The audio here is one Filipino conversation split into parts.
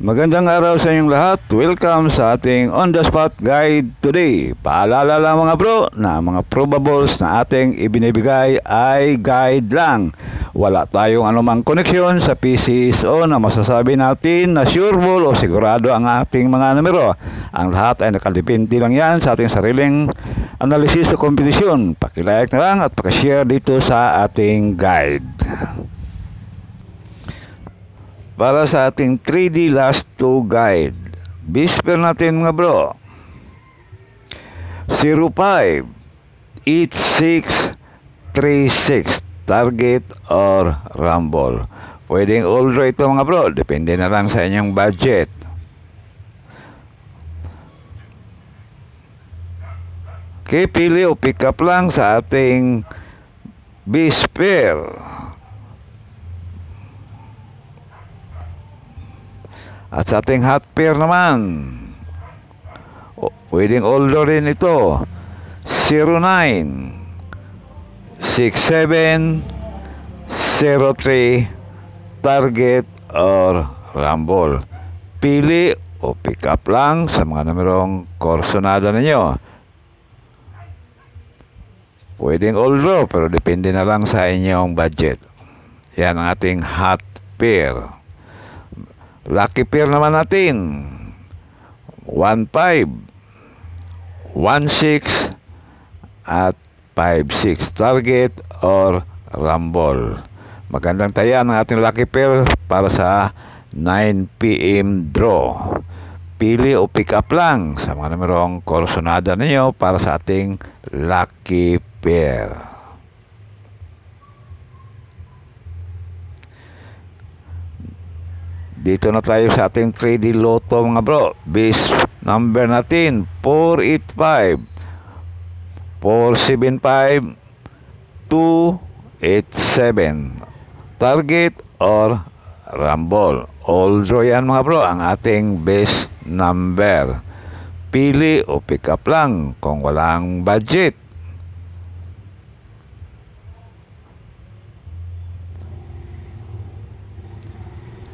Magandang araw sa inyong lahat. Welcome sa ating On The Spot Guide today. Paalala lang mga bro na mga probables na ating ibinibigay ay guide lang. Wala tayong anumang koneksyon sa PCSO na masasabi natin na sureball o sigurado ang ating mga numero. Ang lahat ay nakadepende lang yan sa ating sariling analysis sa kompetisyon. Pakilike na lang at pakishare dito sa ating guide. Para sa ating 3D last 2 guide, bisper natin mga bro, 058636 target or rumble. Pwedeng all draw ito mga bro, depende na lang sa inyong budget. Okay, pili o pick up lang sa ating bisper. At sa ating hot pair naman, pwedeng all draw rin ito, 096703 target or rumble. Pili o pick up lang sa mga numerong korsonada ninyo. Pwedeng all draw pero depende na lang sa inyong budget. Yan ang ating hot pair. Lucky pair naman natin, 15, 16 at 56 target or rumble. Magandang tayan ang ating lucky pair para sa 9 PM draw. Pili o pick up lang sa mga numerong korsonada ninyo para sa ating lucky pair. Dito na tayo sa ating 3D Lotto mga bro. Base number natin 485 475 287 target or rumble. All draw yan mga bro ang ating base number. Pili o pick up lang kung walang budget.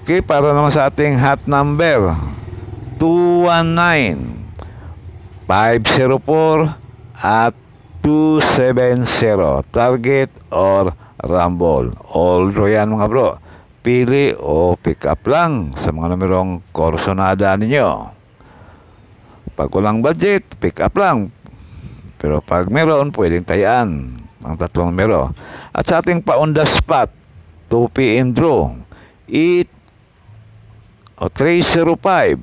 Okay, para naman sa ating hot number 219 504 at 270 target or rumble. All draw yan mga bro. Pili o pick up lang sa mga numerong korsonada ninyo. Pag walang budget, pick up lang. Pero pag meron, pwedeng tayaan ang tatlong numero. At sa ating pa on the spot 2 PM draw, 305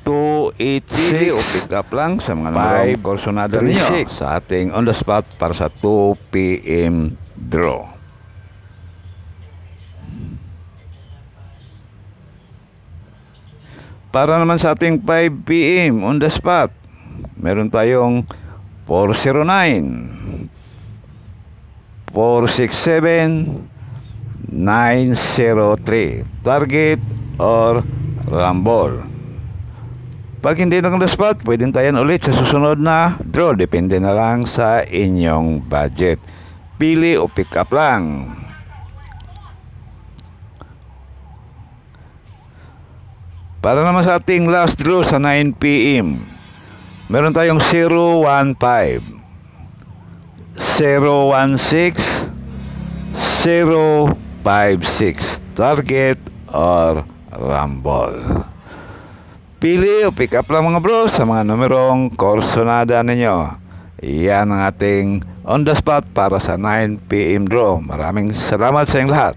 286 o pick up lang sa mga numerong korsonada ninyo sa ating on the spot para sa 2 PM draw. Para naman sa ating 5 PM on the spot, meron tayong 409 467 903 target or rumble. Pag hindi na on the spot, pwedeng tayan ulit sa susunod na draw. Depende na lang sa inyong budget. Pili o pick up lang. Para naman sa ating last draw sa 9 PM, meron tayong 015 016 056 target or rumble. Pili o pick up lang mga bro sa mga numerong korsonada ninyo. Yan ang ating on the spot para sa 9 PM draw. Maraming salamat sa inyong lahat.